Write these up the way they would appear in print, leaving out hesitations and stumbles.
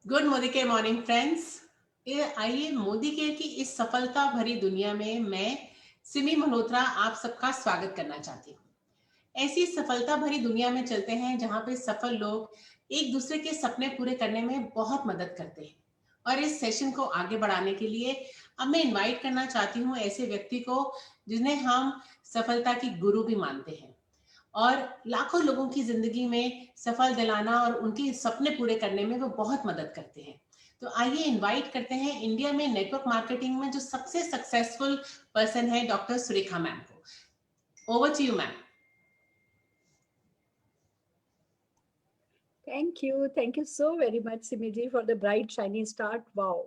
Good Modi के morning friends. ये आइए मोदी केयर की इस सफलता भरी दुनिया में मैं सिमी मल्होत्रा आप सबका स्वागत करना चाहती हूँ। ऐसी सफलता भरी दुनिया में चलते हैं जहाँ पे सफल लोग एक दूसरे के सपने पूरे करने में बहुत मदद करते हैं। और इस सेशन को आगे बढ़ाने के लिए अब मैं इनवाइट करना चाहती हूँ ऐसे व्यक्ति को जिन्हें हम सफलता की गुरु भी मानते हैं और लाखों लोगों की जिंदगी में सफल दिलाना और उनके सपने पूरे करने में वो बहुत मदद करते हैं। तो आइए इनवाइट करते हैं इंडिया में नेटवर्क मार्केटिंग में जो सबसे सक्सेसफुल पर्सन है डॉक्टर सुरेखा मैम को। Over to you ma'am. Thank you. Thank you so very much, Simiji, for the bright, shiny start. Wow.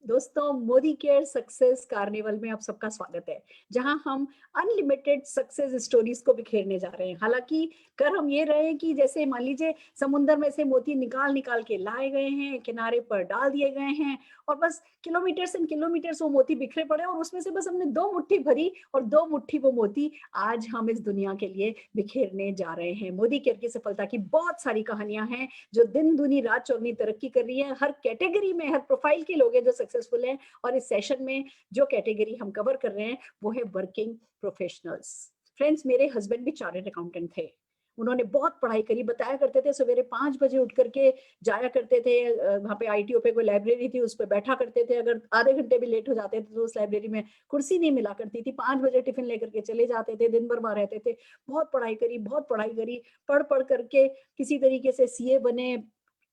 दोस्तों, मोदी केयर सक्सेस कार्निवल में आप सबका स्वागत है, जहां हम अनलिमिटेड सक्सेस स्टोरीज को बिखेरने जा रहे हैं। हालांकि कर हम ये रहे हैं कि जैसे मान लीजिए समुंदर में से मोती निकाल निकाल के लाए गए हैं, किनारे पर डाल दिए गए हैं और बस किलोमीटर्स एंड किलोमीटर्स वो मोती बिखरे पड़े और उसमें से बस हमने 2 मुट्ठी भरी और 2 मुट्ठी वो मोती आज हम इस दुनिया के लिए बिखेरने जा रहे हैं। मोदी केयर की सफलता की बहुत सारी कहानियां हैं जो दिन दुनी रात चौगनी तरक्की कर रही है। हर कैटेगरी में, हर प्रोफाइल के लोग हैं जो सक्सेसफुल हैं। और इस सेशन में जो कैटेगरी हम कवर कर रहे हैं वो है वर्किंग प्रोफेशनल्स। फ्रेंड्स, मेरे हस्बैंड भी चार्टर्ड अकाउंटेंट थे। उन्होंने बहुत पढ़ाई करी, बताया करते थे सवेरे 5 बजे उठ करके जाया करते थे। वहां पे आईटीओ पे कोई लाइब्रेरी थी, उस पर बैठा करते थे। अगर आधे घंटे भी लेट हो जाते थे तो उस लाइब्रेरी में कुर्सी नहीं मिला करती थी। 5 बजे टिफिन लेकर के चले जाते थे, दिन भर वहां रहते थे। बहुत पढ़ाई करी, बहुत पढ़ाई करी। पढ़ पढ़ करके किसी तरीके से सीए बने,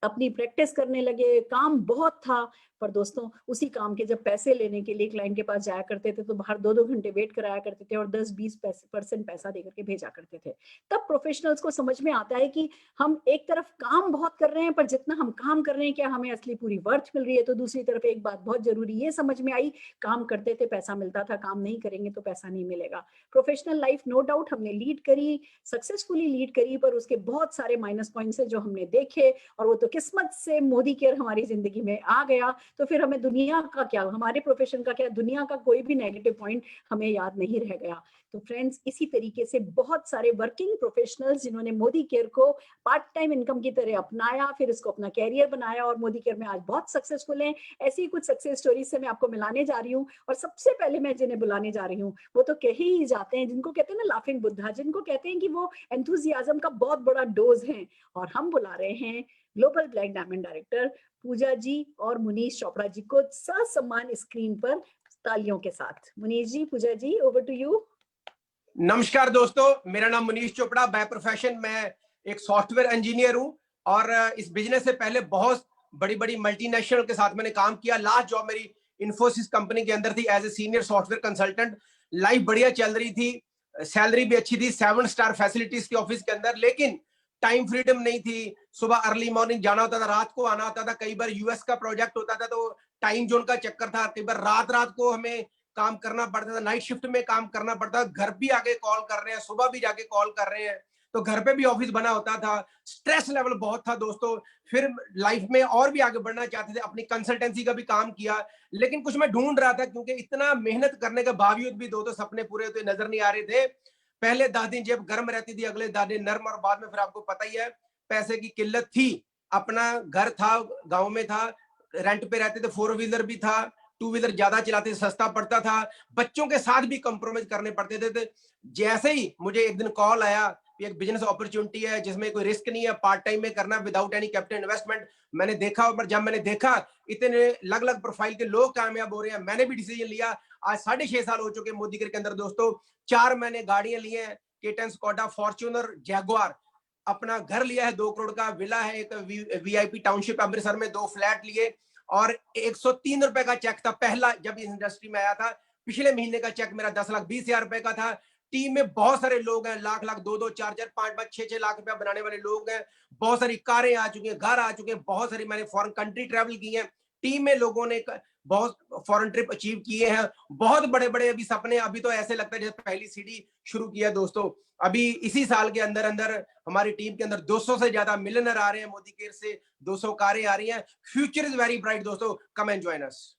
अपनी प्रैक्टिस करने लगे। काम बहुत था, पर दोस्तों उसी काम के जब पैसे लेने के लिए क्लाइंट के पास जाया करते थे तो बाहर 2-2 घंटे वेट कराया करते थे और 10-20% पैसा देकर के भेजा करते थे। तब प्रोफेशनल्स को समझ में आता है कि हम एक तरफ काम बहुत कर रहे हैं, पर जितना हम काम कर रहे हैं क्या हमें असली पूरी वर्थ मिल रही है। तो दूसरी तरफ एक बात बहुत जरूरी ये समझ में आई, काम करते थे पैसा मिलता था, काम नहीं करेंगे तो पैसा नहीं मिलेगा। प्रोफेशनल लाइफ नो डाउट हमने लीड करी, सक्सेसफुली लीड करी, पर उसके बहुत सारे माइनस पॉइंट्स हैं जो हमने देखे। और वो तो किस्मत से मोदी केयर हमारी जिंदगी में आ गया, तो फिर हमें दुनिया का क्या, हमारे प्रोफेशन का क्या, दुनिया का कोई भी नेगेटिव पॉइंट हमें याद नहीं रह गया। तो फ्रेंड्स, इसी तरीके से बहुत सारे वर्किंग प्रोफेशनल्स जिन्होंने मोदी केयर को पार्ट टाइम इनकम की तरह अपनाया, फिर इसको अपना कैरियर बनाया और मोदी केयर में आज बहुत सक्सेसफुल हैं। ऐसी ही कुछ सक्सेस स्टोरीज से मैं आपको मिलाने जा रही हूँ। और सबसे पहले मैं जिन्हें बुलाने जा रही हूँ वो तो कह ही जाते हैं, जिनको कहते हैं ना लाफिंग बुद्धा, जिनको कहते हैं कि वो एंथुजियाज्म का बहुत बड़ा डोज है। और हम बुला रहे हैं ग्लोबल ब्लैक डायमंड डायरेक्टर पूजा जी और मुनीश चोपड़ा जी को ससम्मान स्क्रीन पर तालियों के साथ। मुनीश जी, पूजा जी, ओवर टू यू। नमस्कार दोस्तों, मेरा नाम मुनीश चोपड़ा। बाय प्रोफेशन मैं एक सॉफ्टवेयर इंजीनियर हूं और इस बिजनेस से पहले बहुत बड़ी बड़ी मल्टीनेशनल के साथ मैंने काम किया। लास्ट जॉब मेरी इन्फोसिस कंपनी के अंदर थी as a senior software consultant. Life बढ़िया चल रही थी, सैलरी भी अच्छी थी, 7 स्टार फैसिलिटीज के ऑफिस के अंदर। लेकिन टाइम फ्रीडम नहीं थी। सुबह अर्ली मॉर्निंग जाना होता था, रात को आना होता था। कई बार यूएस का प्रोजेक्ट होता था तो टाइम जोन का चक्कर था। कई बार रात रात को हमें काम करना पड़ता था, नाइट शिफ्ट में काम करना पड़ता था। घर भी आके कॉल कर रहे हैं, सुबह भी जाके कॉल कर रहे हैं, तो घर पे भी ऑफिस बना होता था। स्ट्रेस लेवल बहुत था दोस्तों। फिर लाइफ में और भी आगे बढ़ना चाहते थे, अपनी कंसल्टेंसी का भी काम किया। लेकिन कुछ मैं ढूंढ रहा था, क्योंकि इतना मेहनत करने के बावजूद भी दो सपने पूरे होते नजर नहीं आ रहे थे। पहले 10 दिन जेब गर्म रहती थी, अगले 10 दिन नर्म, और बाद में फिर आपको पता ही है पैसे की किल्लत थी। अपना घर था, गांव में था, रेंट पे रहते थे, 4 व्हीलर भी था, 2 व्हीलर ज्यादा चलाते थे, सस्ता पड़ता था। बच्चों के साथ भी कंप्रोमाइज करने पड़ते थे। जैसे ही मुझे एक दिन कॉल आया, एक बिजनेस अपॉर्चुनिटी है जिसमें कोई रिस्क नहीं है, पार्ट टाइम में करना विदाउट एनी कैपिटल इन्वेस्टमेंट। मैंने देखा, और जब मैंने देखा इतने अलग अलग प्रोफाइल के लोग कामयाब हो रहे हैं, मैंने भी डिसीजन लिया। आज 6.5 साल हो चुके मोदी केयर के अंदर दोस्तों। 4 मैंने गाड़ियां ली हैं, केटन, स्कोडा, फॉर्च्यूनर, जैगुआर। अपना घर लिया है 2 करोड़ का, विला है एक वीआईपी टाउनशिप अमृतसर में, 2 फ्लैट लिए। और 103 रुपए का चेक था पहला, जब इस इंडस्ट्री में आया था। पिछले महीने का चेक मेरा 10,20,000 रुपए का था। टीम में बहुत सारे लोग हैं, लाख लाख, 2-2, 4-4, 5-5, 6-6 लाख रुपया बनाने वाले लोग हैं। बहुत सारी कारें आ चुकी हैं, घर आ चुके हैं, बहुत सारी मैंने फॉरेन कंट्री ट्रैवल की है। टीम में लोगों ने बहुत फॉरेन ट्रिप अचीव किए हैं, बहुत बड़े बड़े अभी सपने। अभी तो ऐसे लगता है जैसे पहली सीढ़ी शुरू किया दोस्तों। अभी इसी साल के अंदर अंदर हमारी टीम के अंदर 200 से ज्यादा मिलियनर आ रहे हैं मोदी केयर से, 200 कारें आ रही हैं। फ्यूचर इज वेरी ब्राइट दोस्तों, कम एंड जॉइन अस।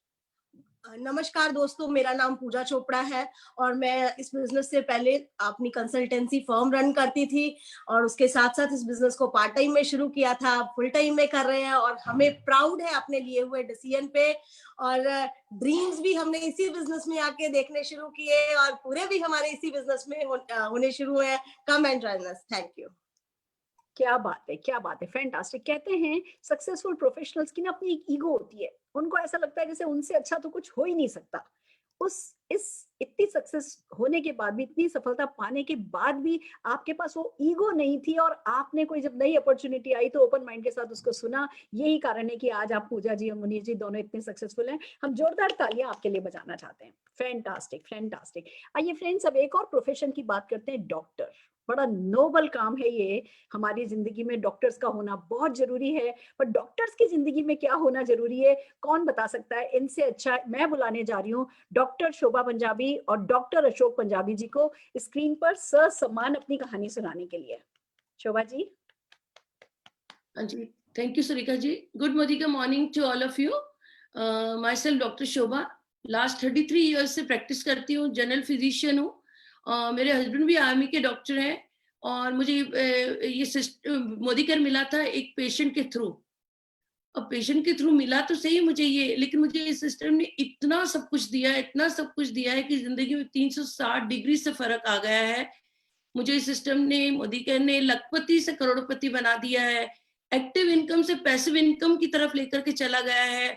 नमस्कार दोस्तों, मेरा नाम पूजा चोपड़ा है और मैं इस बिजनेस से पहले अपनी कंसल्टेंसी फर्म रन करती थी और उसके साथ साथ इस बिजनेस को पार्ट टाइम में शुरू किया था, फुल टाइम में कर रहे हैं और हमें प्राउड है अपने लिए हुए डिसीजन पे। और ड्रीम्स भी हमने इसी बिजनेस में आके देखने शुरू किए और पूरे भी हमारे इसी बिजनेस में होने शुरू हुए हैं। Come and join us. Thank you. क्या बात है, क्या बात है, फैंटास्टिक। कहते हैं सक्सेसफुल प्रोफेशनल्स की ना अपनी एक ईगो होती है, उनको ऐसा लगता है जैसे उनसे अच्छा तो कुछ हो ही नहीं सकता। इस इतनी सक्सेस होने के बाद भी, इतनी सफलता पाने के बाद भी आपके पास वो ईगो नहीं थी और आपने कोई जब नई अपॉर्चुनिटी आई तो ओपन माइंड के साथ उसको सुना। यही कारण है कि आज आप पूजा जी और मुनीष जी दोनों इतने सक्सेसफुल हैं। हम जोरदार तालियां आपके लिए बजाना चाहते हैं। Fantastic, fantastic. आइए फ्रेंड्स, अब एक और प्रोफेशन की बात करते हैं, डॉक्टर। बड़ा नोबल काम है ये। हमारी जिंदगी में डॉक्टर्स का होना बहुत जरूरी है, पर डॉक्टर्स की जिंदगी में क्या होना जरूरी है, कौन बता सकता है? इनसे अच्छा मैं बुलाने जा रही हूँ डॉक्टर शोभा पंजाबी और डॉक्टर अशोक पंजाबी जी को स्क्रीन पर ससम्मान अपनी कहानी सुनाने के लिए। शोभा जी। हाँ जी, thank you Surekha ji. Good Modicare morning to all of you. My self doctor Shobha, last 33 years से प्रैक्टिस करती हूँ, जनरल फिजिशियन हूँ। मेरे हस्बैंड भी आर्मी के डॉक्टर हैं और मुझे ये मोदी केयर मिला था एक पेशेंट के थ्रू। अब पेशेंट के थ्रू मिला तो सही मुझे ये, लेकिन मुझे इस सिस्टम ने इतना सब कुछ दिया है, इतना सब कुछ दिया है कि जिंदगी में 360 डिग्री से फर्क आ गया है। मुझे इस सिस्टम ने, मोदी केयर ने लखपति से करोड़पति बना दिया है, एक्टिव इनकम से पैसिव इनकम की तरफ लेकर के चला गया है,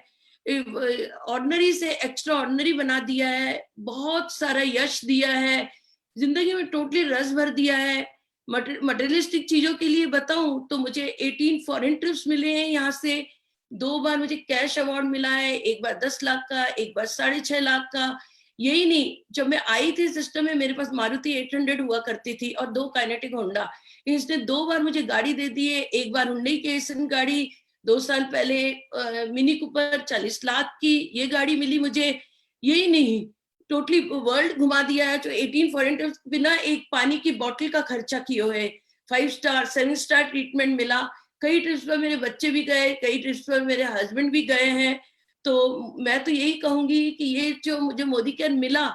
ऑर्डिनरी से एक्स्ट्रा ऑर्डिनरी बना दिया है, बहुत सारा यश दिया है, जिंदगी में टोटली रस भर दिया है। मटेरियलिस्टिक चीजों के लिए बताऊं तो मुझे 18 फॉरेन ट्रिप्स मिले हैं यहाँ से, 2 बार मुझे कैश अवार्ड मिला है, एक बार 10 लाख का, एक बार 6.5 लाख का। यही नहीं, जब मैं आई थी सिस्टम में मेरे पास मारुति 800 हुआ करती थी और 2 काइनेटिक होंडा। इसने 2 बार मुझे गाड़ी दे दी है, एक बार हुंडई के एसन गाड़ी, 2 साल पहले मिनी कूपर 40 लाख की ये गाड़ी मिली मुझे। यही नहीं, टोटली वर्ल्ड घुमा दिया है। जो 18 फॉरेन ट्रिप्स बिना एक पानी की बोतल का खर्चा किए हुए, 5 स्टार 7 स्टार ट्रीटमेंट मिला। कई ट्रिप्स पर मेरे बच्चे भी गए, कई ट्रिप्स पर मेरे हस्बैंड भी गए हैं। तो मैं तो यही कहूंगी कि ये जो मुझे मोदी केयर मिला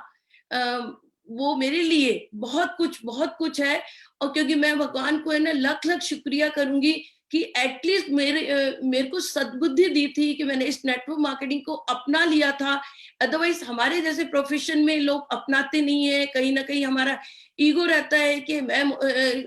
वो मेरे लिए बहुत कुछ है। और क्योंकि मैं भगवान को है ना लख लख शुक्रिया करूंगी कि एटलीस्ट मेरे को सद्बुद्धि दी थी कि मैंने इस नेटवर्क मार्केटिंग को अपना लिया था। अदरवाइज हमारे जैसे प्रोफेशन में लोग अपनाते नहीं है, कहीं ना कहीं हमारा ईगो रहता है कि मैं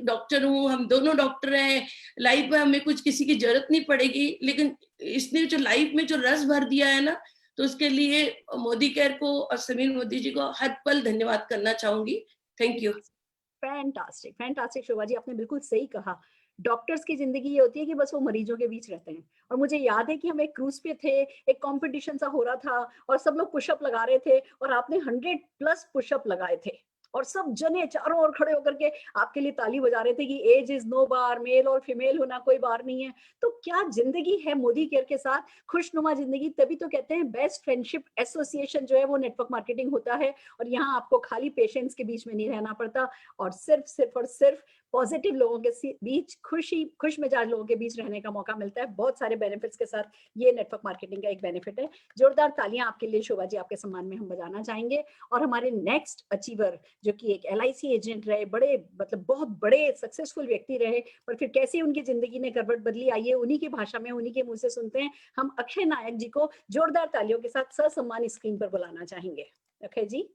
डॉक्टर हूँ, हम दोनों डॉक्टर हैं, लाइफ में हमें कुछ किसी की जरूरत नहीं पड़ेगी। लेकिन इसने जो लाइफ में जो रस भर दिया है ना, तो उसके लिए मोदी केयर को और समीर मोदी जी को हर पल धन्यवाद करना चाहूंगी। Thank you. Fantastic, fantastic Shobha ji, आपने बिल्कुल सही कहा। डॉक्टर्स की जिंदगी ये होती है कि बस वो मरीजों के बीच रहते हैं। और मुझे याद है कि हम एक क्रूज पे थे, एक कंपटीशन सा हो रहा था और सब लोग पुशअप लगा रहे थे और आपने 100+ पुशअप लगाए थे और सब जने चारों ओर खड़े होकर के आपके लिए ताली बजा रहे थे कि age is no bar, male और फीमेल होना कोई बार नहीं है। तो क्या जिंदगी है मोदी केयर के साथ, खुशनुमा जिंदगी। तभी तो कहते हैं बेस्ट फ्रेंडशिप एसोसिएशन जो है वो नेटवर्क मार्केटिंग होता है। और यहाँ आपको खाली पेशेंट्स के बीच में नहीं रहना पड़ता और सिर्फ पॉजिटिव लोगों के बीच, खुश मिजाज लोगों के बीच रहने का मौका मिलता है। बहुत सारे बेनिफिट्स के साथ ये नेटवर्क मार्केटिंग का एक बेनिफिट है। जोरदार तालियां आपके लिए शोभा जी, आपके सम्मान में हम बजाना चाहेंगे। और हमारे नेक्स्ट अचीवर जो कि एक LIC एजेंट रहे, बड़े मतलब बहुत बड़े सक्सेसफुल व्यक्ति रहे, पर फिर कैसे उनकी जिंदगी ने करवट बदली, आइए उन्हीं की भाषा में, उन्हीं के मुंह से सुनते हैं। हम अक्षय नायक जी को जोरदार तालियों के साथ ससम्मान स्क्रीन पर बुलाना चाहेंगे। अक्षय जी।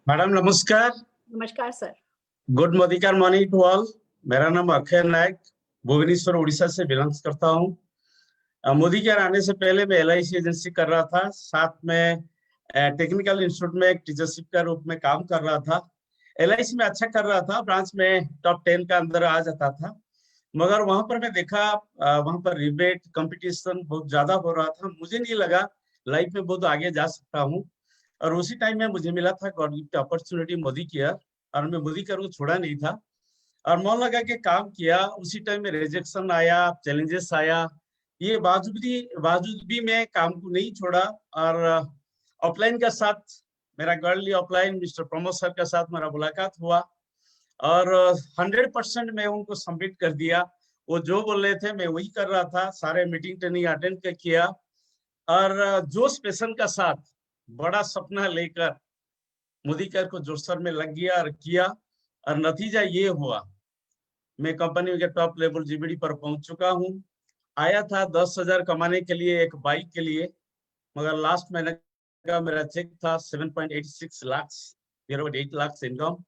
मैडम नमस्कार। नमस्कार sir. Good Modi care morning to all. मेरा नाम अक्षय नायक, भुवनेश्वर उड़ीसा से बिलोंग्स करता हूँ। मोदी केयर आने से पहले मैं LIC एजेंसी कर रहा था, साथ में टेक्निकल इंस्टीट्यूट में एक टीचरशिप का रूप में काम कर रहा था। LIC में अच्छा कर रहा था, ब्रांच में टॉप 10 का अंदर आ जाता था। मगर वहां पर मैं देखा वहां पर रिबेट कंपटीशन बहुत ज्यादा हो रहा था। मुझे नहीं लगा लाइफ में बहुत आगे जा सकता हूँ। और उसी टाइम में मुझे मिला था God gift opportunity Modi care, और मैं मोदी केयर को छोड़ा नहीं था और मन लगा के काम किया। उसी टाइम में रिजेक्शन आया, चैलेंजेस आया, ये बावजूद भी मैं काम को नहीं छोड़ा। और ऑफलाइन के साथ मेरा girly offline mister Pramod sir के साथ मेरा मुलाकात हुआ और 100% मैं उनको सबमिट कर दिया। वो जो बोल रहे थे मैं वही कर रहा था, सारे मीटिंग ट्रेनिंग अटेंड किया और जोश पैशन का साथ बड़ा सपना लेकर मोदी केयर को जोशर में लग गया और किया, और नतीजा ये हुआ, मैं कंपनी के टॉप लेवल जीबीडी पर पहुंच चुका हूं। आया था 10,000 कमाने के लिए, एक बाइक के लिए, मगर लास्ट महीने का मेरा चेक था 7.86 लाख, 8 लाख इनकम।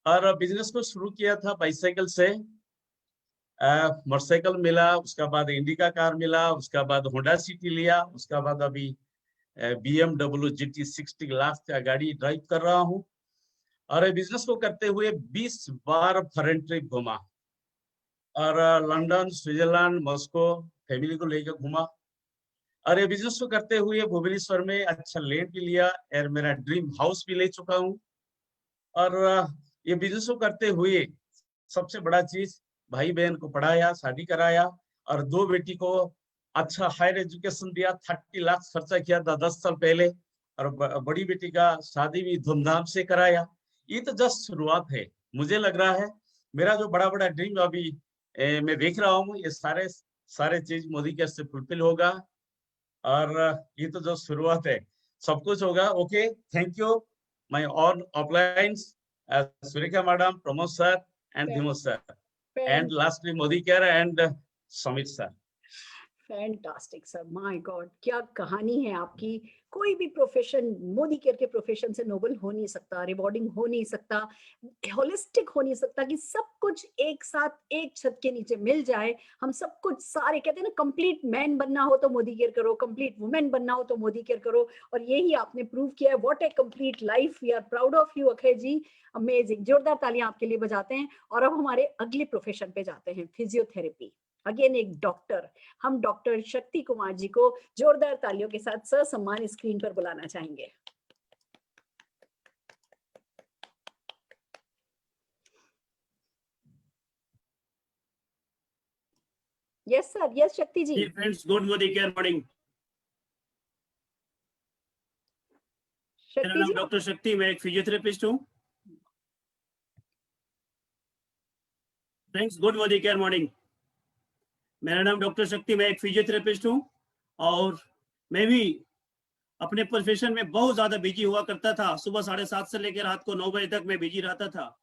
और बिजनेस को शुरू किया था बाइसाइकिल से, मोटरसाइकिल मिला, उसके बाद इंडिका कार मिला, उसके बाद होंडा सिटी लिया, उसके बाद अभी BMW GT 60 लाख का गाड़ी ड्राइव कर रहा हूँ। और बिजनेस को करते हुए 20 बार फॉरेन ट्रिप घूमा, और लंदन, स्विट्जरलैंड, मॉस्को फैमिली को लेकर घूमा। और ये बिजनेस को करते हुए भुवनेश्वर में अच्छा लैंड भी लिया, और मेरा ड्रीम हाउस भी ले चुका हूँ। और ये बिजनेस को करते हुए सबसे बड़ा चीज, भाई बहन को पढ़ाया, शादी कराया, और 2 बेटी को अच्छा हायर एजुकेशन दिया। 30 लाख खर्चा किया था 10 साल पहले, और बड़ी बेटी का शादी भी धूमधाम से कराया। ये तो जस्ट शुरुआत है। मुझे लग रहा है मेरा जो बड़ा बड़ा ड्रीम अभी मैं देख रहा हूँ, ये सारे चीज मोदी केयर से फुलफिल होगा, और ये तो जो शुरुआत है, सब कुछ होगा। Okay, thank you my all uplines, Surekha madam, Pramod sir and धीमो sir, and lastly Modicare and Samit sir. Fantastic sir, my God, क्या कहानी है आपकी। कोई भी प्रोफेशन मोदी केयर के प्रोफेशन से नोबल हो नहीं सकता, रिवॉर्डिंग हो नहीं सकता, होलिस्टिक हो नहीं सकता कि सब कुछ एक साथ एक छत के नीचे मिल जाए। हम सब कुछ सारे कहते हैं ना, कंप्लीट मैन बनना हो तो मोदी केयर करो, कंप्लीट वुमेन बनना हो तो मोदी केयर करो, और यही आपने प्रूव किया है। What a complete life, we are proud of you Akshay ji, amazing. जोरदार तालियां आपके लिए बजाते हैं। और अब हमारे अगले प्रोफेशन पे जाते हैं, फिजियोथेरेपी। अगेन एक डॉक्टर, हम डॉक्टर शक्ति कुमार जी को जोरदार तालियों के साथ ससम्मान स्क्रीन पर बुलाना चाहेंगे। Yes sir, yes Shakti ji. Friends, good Modi care morning. मेरा नाम डॉक्टर शक्ति, मैं एक फिजियोथेरेपिस्ट हूँ। Friends, good Modi care morning. मेरा नाम डॉक्टर शक्ति, मैं एक फिजियोथेरेपिस्ट हूँ, और मैं भी अपने प्रोफेशन में बहुत ज्यादा बिजी हुआ करता था। सुबह 7:30 से लेकर रात को 9 बजे तक मैं बिजी रहता था,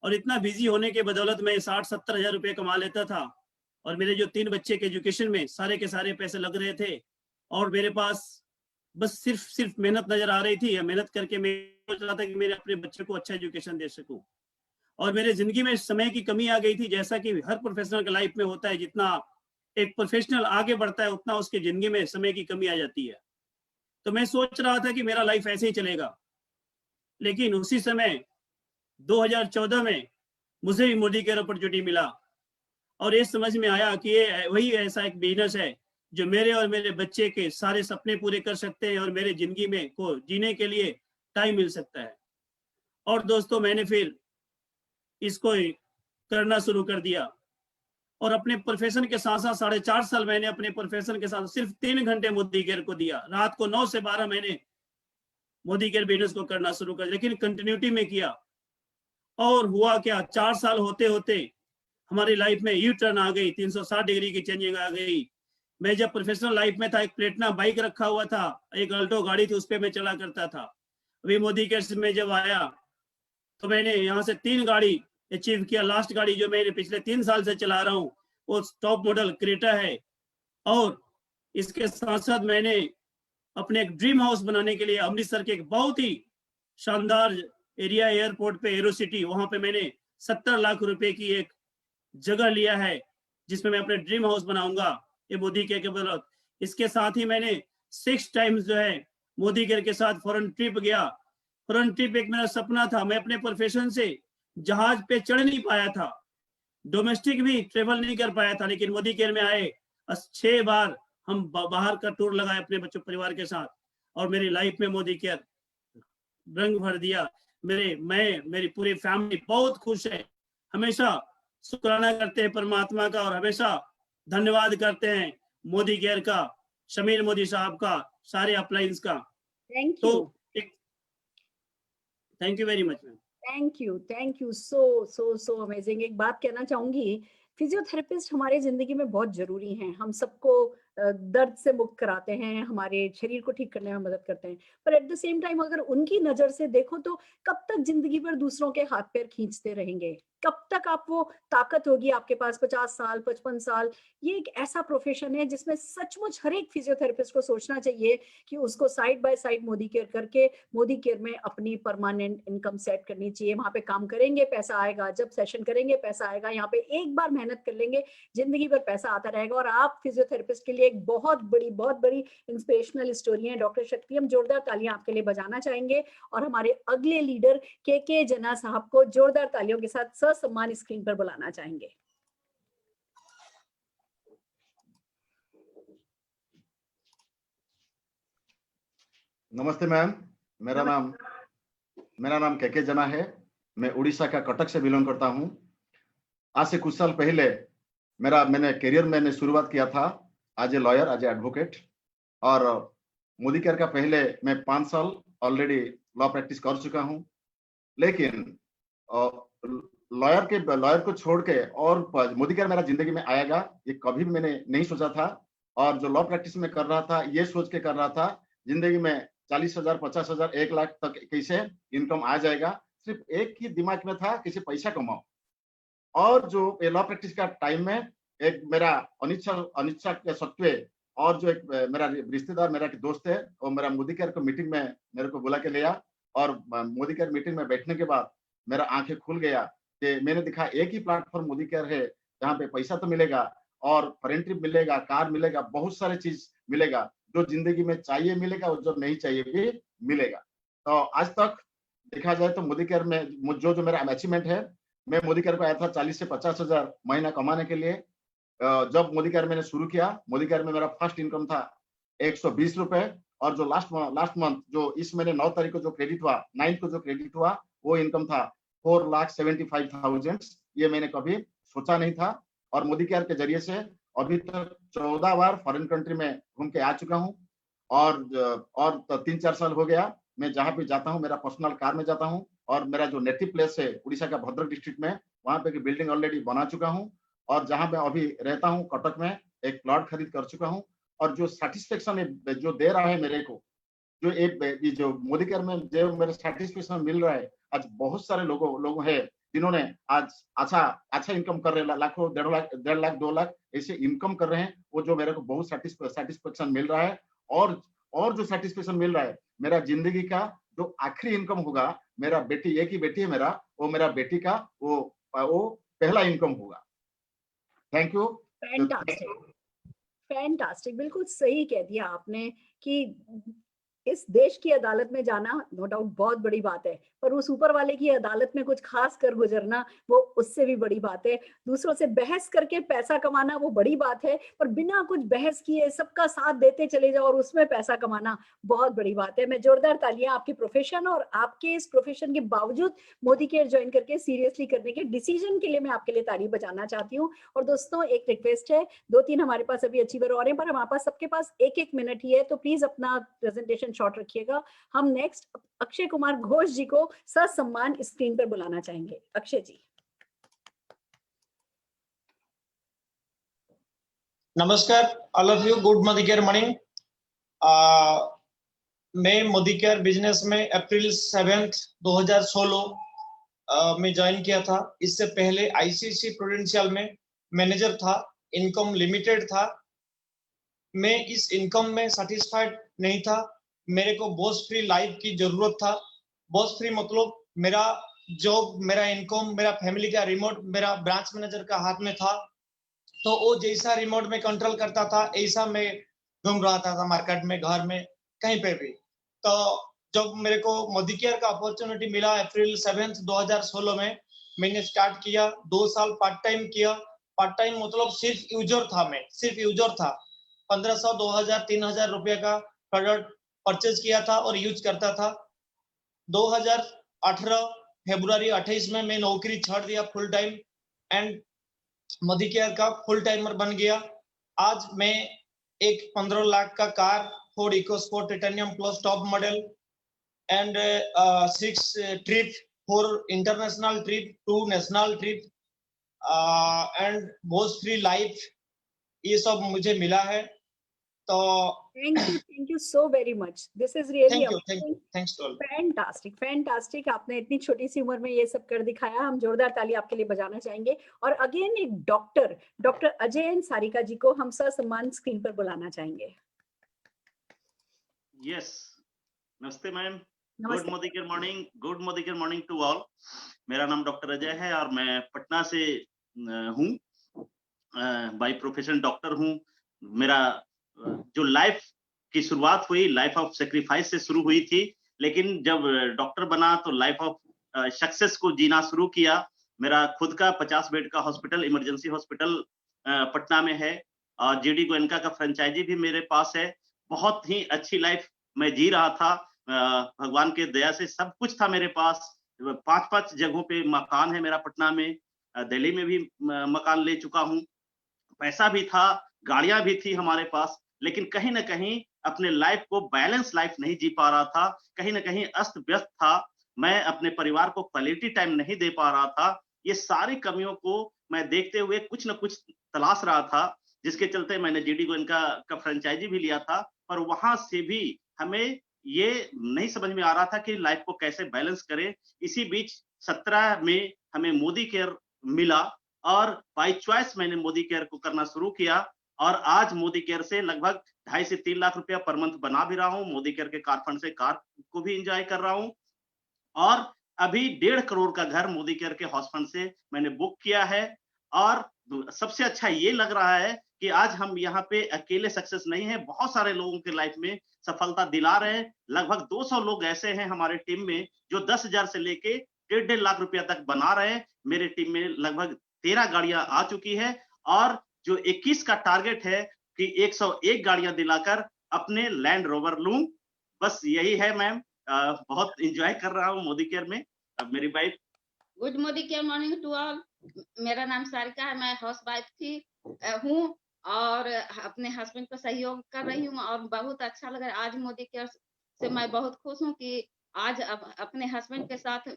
और इतना बिजी होने के बदौलत मैं 60-70 हजार रुपये कमा लेता था, और मेरे जो 3 बच्चे के एजुकेशन में सारे के सारे पैसे लग रहे थे, और मेरे पास बस सिर्फ मेहनत नजर आ रही थी। या मेहनत करके मैं सोच रहा था कि मेरे अपने बच्चे को अच्छा एजुकेशन दे सकूं, और मेरे जिंदगी में समय की कमी आ गई थी। जैसा कि हर प्रोफेशनल के लाइफ में होता है, जितना एक प्रोफेशनल आगे बढ़ता है उतना उसके जिंदगी में समय की कमी आ जाती है। तो मैं सोच रहा था कि मेरा लाइफ ऐसे ही चलेगा, लेकिन उसी समय 2014 में मुझे भी मोदी केयर अपॉर्चुनिटी मिला, और ये समझ में आया कि ये वही ऐसा एक बिजनेस है जो मेरे और मेरे बच्चे के सारे सपने पूरे कर सकते हैं, और मेरे जिंदगी में को जीने के लिए टाइम मिल सकता है। और दोस्तों, मैंने फिर इसको करना शुरू कर दिया, और अपने प्रोफेशन के साथ साथ 4.5 साल मैंने अपने प्रोफेशन के साथ सिर्फ 3 घंटे मोदी केयर को दिया। रात को 9 से 12 मैंने मोदी केयर बिजनेस को करना शुरू कर, लेकिन कंटिन्यूटी में किया। और हुआ क्या, 4 साल होते होते हमारी लाइफ में यू टर्न आ गई, 360 डिग्री की चेंजिंग आ गई। मैं जब प्रोफेशनल लाइफ में था, एक प्लेटिना बाइक रखा हुआ था, एक अल्टो गाड़ी थी, उस पर मैं चला करता था। अभी मोदी केयर में जब आया तो मैंने यहाँ से 3 गाड़ी अचीव किया। लास्ट गाड़ी जो मैंने पिछले 3 साल से चला रहा हूँ वो टॉप मॉडल क्रेटा है। और इसके साथ साथ मैंने अपने एक ड्रीम हाउस बनाने के लिए अमृतसर के एक बहुत ही शानदार एरिया, एयरपोर्ट पे एरो सिटी, वहां पे मैंने 70 लाख रुपए की एक जगह लिया है, जिसमें मैं अपने ड्रीम हाउस बनाऊंगा, ये मोदी केयर के बदौलत। इसके साथ ही मैंने 6 टाइम्स जो है मोदी केयर के साथ फॉरेन ट्रिप गया। फॉरेन ट्रिप एक मेरा सपना था। मैं अपने प्रोफेशन से जहाज पे चढ़ नहीं पाया था, डोमेस्टिक भी ट्रेवल नहीं कर पाया था, लेकिन मोदी केयर में आए 6 बार हम बाहर का टूर लगाए अपने बच्चों परिवार के साथ, और मेरी लाइफ में मोदी केयर रंग भर दिया। मेरी पूरी फैमिली बहुत खुश है। हमेशा शुक्राना करते हैं परमात्मा का, और हमेशा धन्यवाद करते हैं मोदी केयर का, शमीर मोदी साहब का, सारे अपलाइंस का। Thank you very much ma'am. Thank you so amazing. एक बात कहना चाहूंगी फिजियोथेरेपिस्ट हमारे जिंदगी में बहुत जरूरी हैं। हम सबको दर्द से मुक्त कराते हैं, हमारे शरीर को ठीक करने में मदद करते हैं, पर एट द सेम टाइम अगर उनकी नजर से देखो तो कब तक जिंदगी भर दूसरों के हाथ पैर खींचते रहेंगे? कब तक आप वो ताकत होगी आपके पास? 50 साल, 55 साल। ये एक ऐसा प्रोफेशन है जिसमें सचमुच हर एक फिजियोथेरेपिस्ट को सोचना चाहिए कि उसको side by side Modi care करके मोदी केयर में अपनी परमानेंट इनकम सेट करनी चाहिए। वहां पे काम करेंगे पैसा आएगा, जब सेशन करेंगे पैसा आएगा, यहाँ पे एक बार मेहनत कर लेंगे जिंदगी भर पैसा आता रहेगा। और आप फिजियोथेरेपिस्ट के लिए एक बहुत बड़ी इंस्पिरेशनल स्टोरी है डॉक्टर शक्ति। हम जोरदार तालियां आपके लिए बजाना चाहेंगे और हमारे अगले लीडर के जना साहब को जोरदार तालियों के साथ ससम्मान स्क्रीन पर बुलाना चाहेंगे। नमस्ते मैम, मेरा नाम के जना है। मैं उड़ीसा का कटक से बिलोंग करता हूँ। आज से कुछ साल पहले मैंने करियर मैंने शुरुआत किया था as a lawyer, as a advocate. और मोदी केयर का पहले मैं 5 साल ऑलरेडी लॉ प्रैक्टिस कर चुका हूँ। लेकिन लॉयर को छोड़ के और मोदी केयर मेरा जिंदगी में आएगा ये कभी भी मैंने नहीं सोचा था। और जो लॉ प्रैक्टिस में कर रहा था ये सोच के कर रहा था जिंदगी में 40,000, 50,000, 1 लाख तक कैसे इनकम आ जाएगा। सिर्फ एक ही दिमाग में था, कैसे पैसा कमाओ। और जो लॉ प्रैक्टिस का टाइम में एक मेरा अनिच्छा के सत्वे और जो एक मेरा रिश्तेदार, मेरा एक दोस्त है, वो मेरा मोदी केयर को मीटिंग में मेरे को बुला के लिया। और मोदी केयर मीटिंग में बैठने के बाद मेरा आंखें खुल गया कि मैंने देखा एक ही प्लेटफॉर्म मोदी केयर है जहाँ पे पैसा तो मिलेगा और फॉरेन ट्रिप मिलेगा, कार मिलेगा, बहुत सारे चीज मिलेगा। जो जिंदगी में चाहिए मिलेगा और जो नहीं चाहिए भी मिलेगा। तो आज तक देखा जाए तो मोदी केयर में जो मेरा अचीवमेंट है, मैं मोदी केयर को आया था 40 से 50,000 महीना कमाने के लिए। जब मोदी केयर मैंने शुरू किया, मोदी केयर में मेरा फर्स्ट इनकम था 120 रुपए। और जो लास्ट मंथ जो इस महीने 9 तारीख को जो क्रेडिट हुआ, 9 को जो क्रेडिट हुआ, वो इनकम था 4,75,000। ये मैंने कभी सोचा नहीं था। और मोदी केयर के जरिए से अभी तक 14 बार फॉरेन कंट्री में घूम के आ चुका हूँ। और 3-4 साल हो गया मैं जहाँ भी जाता हूँ मेरा पर्सनल कार में जाता हूँ। और मेरा जो नेटिव प्लेस है उड़ीसा का भद्रक डिस्ट्रिक्ट में, वहाँ पे बिल्डिंग ऑलरेडी बना चुका हूँ। और जहाँ मैं अभी रहता हूँ कटक में एक प्लॉट खरीद कर चुका हूँ। और जो सेटिस्फेक्शन जो दे रहा है मेरे को, जो मोदी केयर में जो मेरे सेटिस्फेक्शन मिल रहा है, आज बहुत सारे लोगों है जिन्होंने आज अच्छा इनकम कर रहे हैं, लाखों, 1.5 लाख 2 लाख ऐसे इनकम कर रहे हैं। वो जो मेरे को बहुत सेटिस्फेक्शन मिल रहा है। और जो सेटिस्फेक्शन मिल रहा है, मेरा जिंदगी का जो आखिरी इनकम होगा, मेरा बेटी, एक ही बेटी है मेरा, वो मेरा बेटी का वो पहला इनकम होगा। Thank you. फैंटास्टिक, बिल्कुल सही कह दिया आपने कि इस देश की अदालत में जाना नो डाउट बहुत बड़ी बात है, पर उस ऊपर वाले की अदालत में कुछ खास कर गुजरना वो उससे भी बड़ी बात है। दूसरों से बहस करके पैसा कमाना वो बड़ी बात है, पर बिना कुछ बहस किए सबका साथ देते चले जाओ और उसमें पैसा कमाना बहुत बड़ी बात है। मैं जोरदार तालियां आपकी प्रोफेशन और आपके इस प्रोफेशन के बावजूद मोदी केयर ज्वाइन करके सीरियसली करने के डिसीजन के लिए मैं आपके लिए ताली बजाना चाहती हूँ। और दोस्तों एक रिक्वेस्ट है, 2-3 हमारे पास अभी अचीवर और हैं, पर हमारे पास सबके पास 1-1 मिनट ही है, तो प्लीज अपना प्रेजेंटेशन शॉर्ट रखिएगा। हम नेक्स्ट अक्षय कुमार घोष जी को ससम्मान स्क्रीन पर बुलाना चाहेंगे। अक्षय जी। नमस्कार all of you, good Modi care morning. मैं मोदी केयर बिजनेस में अप्रैल 7, 2016 में ज्वाइन किया था। इससे पहले आईसीआईसी प्रूडेंशियल में मैनेजर था, इनकम लिमिटेड था। मैं इस इनकम में सेटिस्फाइड नहीं था। मेरे को बॉस फ्री लाइफ की जरूरत था। बॉस फ्री मतलब मेरा जॉब, मेरा इनकम, मेरा फैमिली का रिमोट मेरा ब्रांच मैनेजर का हाथ में था। तो वो जैसा रिमोट में कंट्रोल करता था ऐसा मैं घूम रहा था मार्केट में, घर में, कहीं पे भी। तो जब मेरे को मोदी केयर का अपॉर्चुनिटी मिला अप्रैल 7, 2016 में, मैंने स्टार्ट किया। 2 साल पार्ट टाइम किया। पार्ट टाइम मतलब सिर्फ यूजर था, मैं सिर्फ यूजर था। 1500, 2000, 3000 रुपये का प्रोडक्ट परचेज किया था और यूज करता था। 2018 फरवरी 28 में मैं नौकरी छोड़ दिया full time and Modi care का फुल टाइमर बन गया। आज मैं एक 15 लाख का car, Ford EcoSport titanium plus top model and 6 trip, 4 international trip, 2 national trip and बोझ फ्री लाइफ, ये सब मुझे मिला है। तो thank you so very much. This is really thank you, thanks to all. Fantastic. आपने इतनी छोटी सी उम्र में ये सब कर दिखाया, हम जोरदार ताली आपके लिए बजाना चाहेंगे। और अगेन एक डॉक्टर अजय एन सारिका जी को हम ससम्मान स्क्रीन पर बुलाना चाहेंगे। यस, नमस्ते मैम। गुड नमस्ते। Modi care morning to all. मेरा नाम डॉक्टर अजय है और मैं पटना से हूँ। बाय प्रोफेशन डॉक्टर हूँ। मेरा जो लाइफ की शुरुआत हुई लाइफ ऑफ सेक्रीफाइस से शुरू हुई थी, लेकिन जब डॉक्टर बना तो लाइफ ऑफ सक्सेस को जीना शुरू किया। मेरा खुद का 50 बेड का हॉस्पिटल, इमरजेंसी हॉस्पिटल पटना में है और जीडी गोयनका का फ्रेंचाइजी भी मेरे पास है। बहुत ही अच्छी लाइफ मैं जी रहा था। भगवान के दया से सब कुछ था मेरे पास। 5 जगहों पे मकान है मेरा पटना में। दिल्ली में भी मकान ले चुका हूँ। पैसा भी था, गाड़ियां भी थी हमारे पास, लेकिन कहीं ना कहीं अपने लाइफ को बैलेंस लाइफ नहीं जी पा रहा था। कहीं ना कहीं अस्त व्यस्त था। मैं अपने परिवार को क्वालिटी टाइम नहीं दे पा रहा था। ये सारी कमियों को मैं देखते हुए कुछ न कुछ तलाश रहा था, जिसके चलते मैंने जीडी गोयनका का फ्रेंचाइजी भी लिया था। पर वहां से भी हमें ये नहीं समझ में आ रहा था कि लाइफ को कैसे बैलेंस करें। इसी बीच 17 में हमें मोदी केयर मिला और बाय चॉइस मैंने मोदी केयर को करना शुरू किया और आज मोदी केयर से लगभग 2.5 से 3 लाख रुपया पर मंथ बना भी रहा हूँ। मोदी केयर के कार फंड से कार को भी एंजॉय कर रहा हूँ और अभी 1.5 करोड़ का घर मोदी केयर के हाउस फंड से मैंने बुक किया है। और सबसे अच्छा ये लग रहा है कि आज हम यहाँ पे अकेले सक्सेस नहीं है, बहुत सारे लोगों के लाइफ में सफलता दिला रहे हैं। लगभग 200 लोग ऐसे हैं हमारे टीम में जो 10,000 से लेके 1.5 लाख रुपया तक बना रहे हैं। मेरे टीम में लगभग 13 गाड़ियां आ चुकी है और जो 21 का टारगेट है कि 101 गाड़ियां दिलाकर अपने लैंड रोवर लूं। बस यही है मैम। बहुत एंजॉय कर रहा हूँ मोदी केयर में। अब मेरी wife. Good Modi care morning to all. मेरा नाम सारिका है, मैं हाउस वाइफ हूँ और अपने हस्बैंड को सहयोग कर रही हूँ और बहुत अच्छा लग रहा है। आज मोदी केयर से मैं बहुत खुश हूँ कि आज अपने हस्बैंड के साथ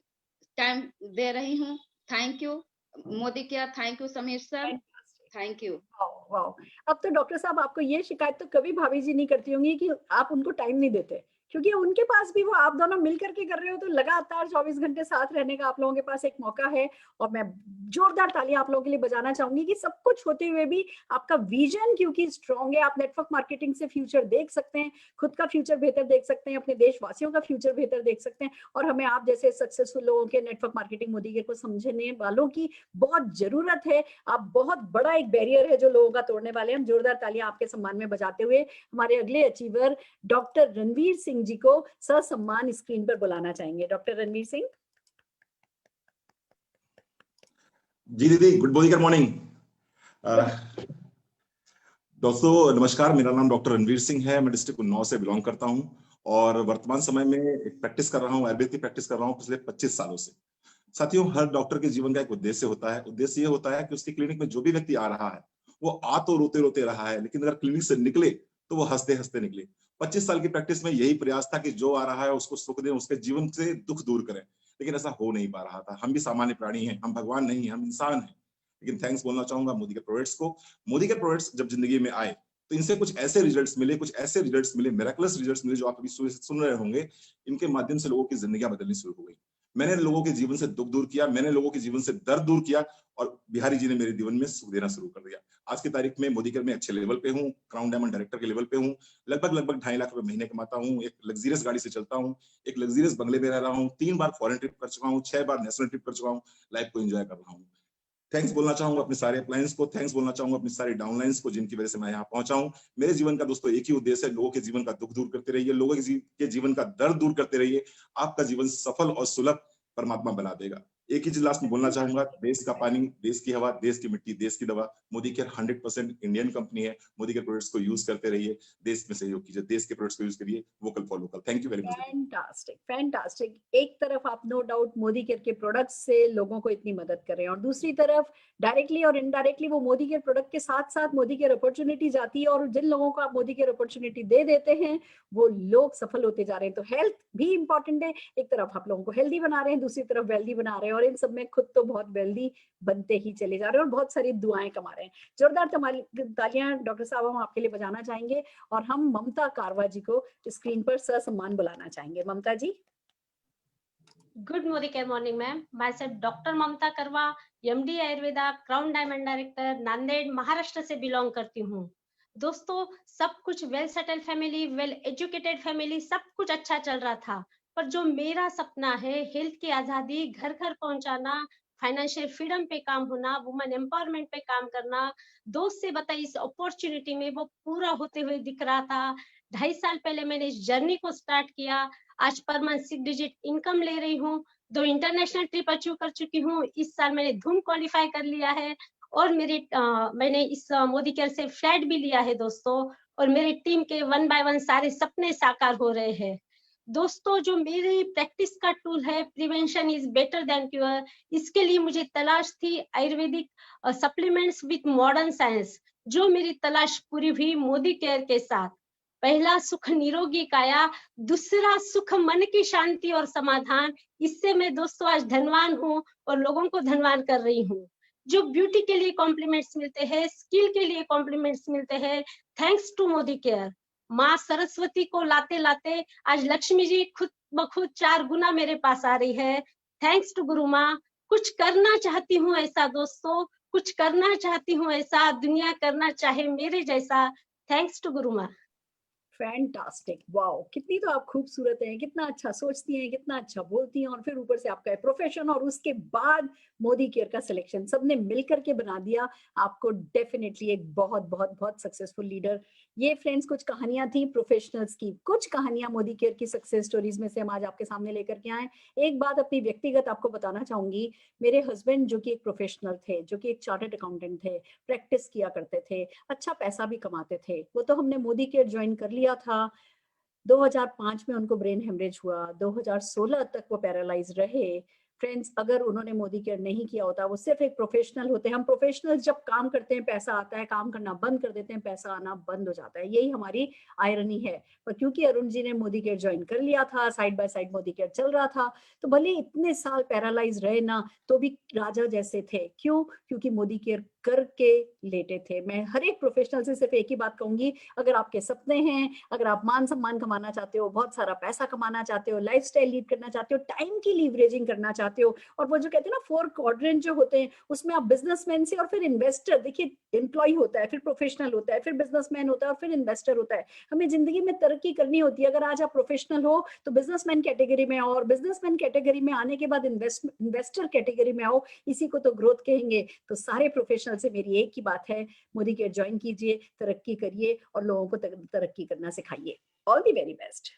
टाइम दे रही हूँ। Thank you Modi care, thank you Sameer sir, thank you. Wow. अब तो डॉक्टर साहब आपको ये शिकायत तो कभी भाभी जी नहीं करती होंगी कि आप उनको टाइम नहीं देते, क्योंकि उनके पास भी वो आप दोनों मिल करके कर रहे हो, तो लगातार 24 घंटे साथ रहने का आप लोगों के पास एक मौका है। और मैं जोरदार ताली आप लोगों के लिए बजाना चाहूंगी कि सब कुछ होते हुए भी आपका विजन क्योंकि स्ट्रांग है। आप नेटवर्क मार्केटिंग से फ्यूचर देख सकते हैं, खुद का फ्यूचर बेहतर देख सकते हैं, अपने देशवासियों का फ्यूचर बेहतर देख सकते हैं। और हमें आप जैसे सक्सेसफुल लोगों के नेटवर्क मार्केटिंग मोदी केयर को समझने वालों की बहुत जरूरत है। आप बहुत बड़ा एक बैरियर है जो लोगों का तोड़ने वाले हैं। हम जोरदार तालियां आपके सम्मान में बजाते हुए हमारे अगले अचीवर डॉक्टर रणवीर सिंह जी को ससम्मान स्क्रीन पर बुलाना चाहेंगे। डॉक्टर रणवीर सिंह। जी दीदी, गुड मॉर्निंग मॉर्निंग। दोस्तों नमस्कार, मेरा नाम डॉक्टर रणवीर सिंह है। मैं डिस्ट्रिक्ट उन्नाव से बिलोंग करता हूं और वर्तमान समय में एक प्रैक्टिस कर रहा हूं, आयुर्वेद की प्रैक्टिस कर रहा हूं पिछले 25 सालों से। साथियों, हर डॉक्टर के जीवन का एक उद्देश्य होता है। उद्देश्य ये होता है कि उसकी क्लिनिक में जो भी व्यक्ति आ रहा है वो आ तो रोते रोते रहा है, लेकिन अगर क्लिनिक से निकले तो वो हंसते हंसते निकले। 25 साल की प्रैक्टिस में यही प्रयास था कि जो आ रहा है उसको सुख दें, उसके जीवन से दुख दूर करें, लेकिन ऐसा हो नहीं पा रहा था। हम भी सामान्य प्राणी हैं, हम भगवान नहीं हैं, हम इंसान हैं। लेकिन थैंक्स बोलना चाहूंगा मोदी केयर प्रोडक्ट्स को। मोदी केयर प्रोडक्ट्स जब जिंदगी में आए तो इनसे कुछ ऐसे रिजल्ट्स मिले, मिरेकलस रिजल्ट्स मिले जो आप अभी सुन रहे होंगे। इनके माध्यम से लोगों की जिंदगियां बदलनी शुरू हो गई। मैंने लोगों के जीवन से दुख दूर किया, मैंने लोगों के जीवन से दर्द दूर किया और बिहारी जी ने मेरे जीवन में सुख देना शुरू कर दिया। आज की तारीख में मोदी केयर में अच्छे लेवल पे हूँ, क्राउन डायमंड डायरेक्टर के लेवल पे हूँ। लगभग 2.5 लाख रुपए महीने कमाता हूँ। एक लग्जरियस गाड़ी से चलता हूँ, एक लग्जरियस बंगले में रह रहा हूँ, 3 बार फॉरेन ट्रिप कर चुका हूँ, 6 बार नेशनल ट्रिप कर चुका हूँ। लाइफ को एंजॉय कर रहा हूँ। थैंक्स बोलना चाहूंगा अपने सारे अपलायंस को, थैंक्स बोलना चाहूंगा अपनी सारी डाउनलाइंस को जिनकी वजह से मैं यहाँ पहुंचा हूँ। मेरे जीवन का दोस्तों एक ही उद्देश्य है, लोगों के जीवन का दुख दूर करते रहिए, लोगों के जीवन का दर्द दूर करते रहिए। आपका जीवन सफल और सुलभ परमात्मा बना देगा। एक ही चीज लास्ट में बोलना चाहूंगा, देश का पानी, देश की हवा, देश की मिट्टी, देश की दवा। मोदी केयर 100% इंडियन कंपनी है। मोदी केयर प्रोडक्ट्स को यूज करते रहिए, देश में सहयोग कीजिए, देश के प्रोडक्ट्स को यूज करिए, vocal for local. Thank you very much. Fantastic. एक तरफ आप नो डाउट मोदी केयर के प्रोडक्ट्स से लोगों को इतनी मदद कर रहे हैं और दूसरी तरफ डायरेक्टली और इनडायरेक्टली वो मोदी केयर प्रोडक्ट के साथ साथ मोदी केयर अपॉर्चुनिटी जाती है और जिन लोगों को आप मोदी केयर अपॉर्चुनिटी दे देते हैं वो लोग सफल होते जा रहे हैं। तो हेल्थ भी इंपॉर्टेंट है। एक तरफ आप लोगों को हेल्दी बना रहे हैं, दूसरी तरफ वेल्दी बना रहे हैं और और इन सब में खुद तो बहुत वेल्दी बनते ही चले जा रहे हैं और बहुत सारी दुआएं कमा रहे हैं। जोरदार तालियां डॉक्टर साहब हम आपके लिए बजाना चाहेंगे और हम ममता कारवा जी को स्क्रीन पर ससम्मान बुलाना चाहेंगे। Mamta ji. Good Modi morning ma'am, my self doctor Mamta Karwa, MD Ayurveda, crown diamond director, Nanded Maharashtra से बिलोंग करती हूँ। दोस्तों सब कुछ well settle family, well educated family, सब कुछ अच्छा चल रहा था, पर जो मेरा सपना है हेल्थ की आजादी, घर घर पहुंचाना, फाइनेंशियल फ्रीडम पे काम होना, वुमेन एम्पावरमेंट पे काम करना, दोस्त से बताई इस अपॉर्चुनिटी में वो पूरा होते हुए दिख रहा था। 2.5 साल पहले मैंने इस जर्नी को स्टार्ट किया। आज पर मंथ 6 डिजिट इनकम ले रही हूँ, 2 इंटरनेशनल ट्रिप अचीव कर चुकी हूँ। इस साल मैंने धूम क्वालिफाई कर लिया है और मैंने इस मोदी केयर से फ्लैट भी लिया है दोस्तों, और मेरी टीम के 1 बाय 1 सारे सपने साकार हो रहे हैं। दोस्तों जो मेरी प्रैक्टिस का टूल है prevention is better than cure, इसके लिए मुझे तलाश थी Ayurvedic supplements with modern science, जो मेरी तलाश पूरी हुई मोदी केयर के साथ। पहला सुख निरोगी काया, दूसरा सुख मन की शांति और समाधान। इससे मैं दोस्तों आज धनवान हूँ और लोगों को धनवान कर रही हूँ। जो ब्यूटी के लिए कॉम्प्लीमेंट्स मिलते हैं, स्किल के लिए कॉम्प्लीमेंट्स मिलते हैं, थैंक्स टू मोदी केयर। माँ सरस्वती को लाते लाते आज लक्ष्मी जी खुद ब खुद 4 गुना मेरे पास आ रही है। थैंक्स टू गुरु माँ। कुछ करना चाहती हूँ ऐसा दोस्तों, कुछ करना चाहती हूँ ऐसा, दुनिया करना चाहे मेरे जैसा। थैंक्स टू गुरु माँ। फैंटास्टिक, वाओ, कितनी तो आप खूबसूरत हैं, कितना अच्छा सोचती हैं, कितना अच्छा बोलती हैं, और फिर ऊपर से आपका प्रोफेशन और उसके बाद मोदी केयर का सिलेक्शन सबने मिलकर के बना दिया आपको डेफिनेटली एक बहुत बहुत बहुत सक्सेसफुल लीडर। ये फ्रेंड्स कुछ कहानियां थी प्रोफेशनल्स की, कुछ कहानियां मोदी केयर की सक्सेस स्टोरीज में से हम आज आपके सामने लेकर के आए। एक बात अपनी व्यक्तिगत आपको बताना चाहूंगी, मेरे हस्बैंड जो कि एक प्रोफेशनल थे, जो कि एक चार्टर्ड अकाउंटेंट थे, प्रैक्टिस किया करते थे, अच्छा पैसा भी कमाते थे, वो तो हमने मोदी केयर ज्वाइन कर लिया था। 2005 में उनको ब्रेन हेमरेज हुआ, 2016 तक वो पैरालाइज रहे। फ्रेंड्स अगर उन्होंने मोदी केयर नहीं किया होता, वो सिर्फ एक प्रोफेशनल होते। हम प्रोफेशनल्स जब काम करते हैं पैसा आता है, काम करना बंद कर देते हैं पैसा आना बंद हो जाता है, यही हमारी आयरनी है। पर क्योंकि अरुण जी ने मोदी केयर ज्वाइन कर लिया था, side by side Modi care चल रहा था, तो भले इतने साल पैरालाइज रहे ना तो भी राजा जैसे थे। क्यों? क्योंकि मोदी केयर करके लेटे थे। मैं हर एक प्रोफेशनल से सिर्फ एक ही बात कहूंगी, अगर आपके सपने हैं, अगर आप मान सम्मान कमाना चाहते हो, बहुत सारा पैसा कमाना चाहते हो, लाइफस्टाइल लीड करना चाहते हो, टाइम की लीवरेजिंग करना चाहते हो, और वो जो कहते हैं ना 4 क्वाड्रेंट जो होते हैं, उसमें आप बिजनेसमैन से और फिर इन्वेस्टर, देखिए एम्प्लॉय होता है, फिर प्रोफेशनल होता है, फिर बिजनेसमैन होता है और फिर इन्वेस्टर होता है। हमें जिंदगी में तरक्की करनी होती है। अगर आज आप प्रोफेशनल हो तो बिजनेसमैन कैटेगरी में आओ, और बिजनेसमैन कैटेगरी में आने के बाद इन्वेस्टर कैटेगरी में आओ, इसी को तो ग्रोथ कहेंगे। तो सारे प्रोफेशनल से मेरी एक ही बात है, मोदी केयर ज्वाइन कीजिए, तरक्की करिए और लोगों को तरक्की करना सिखाइए। All the very best.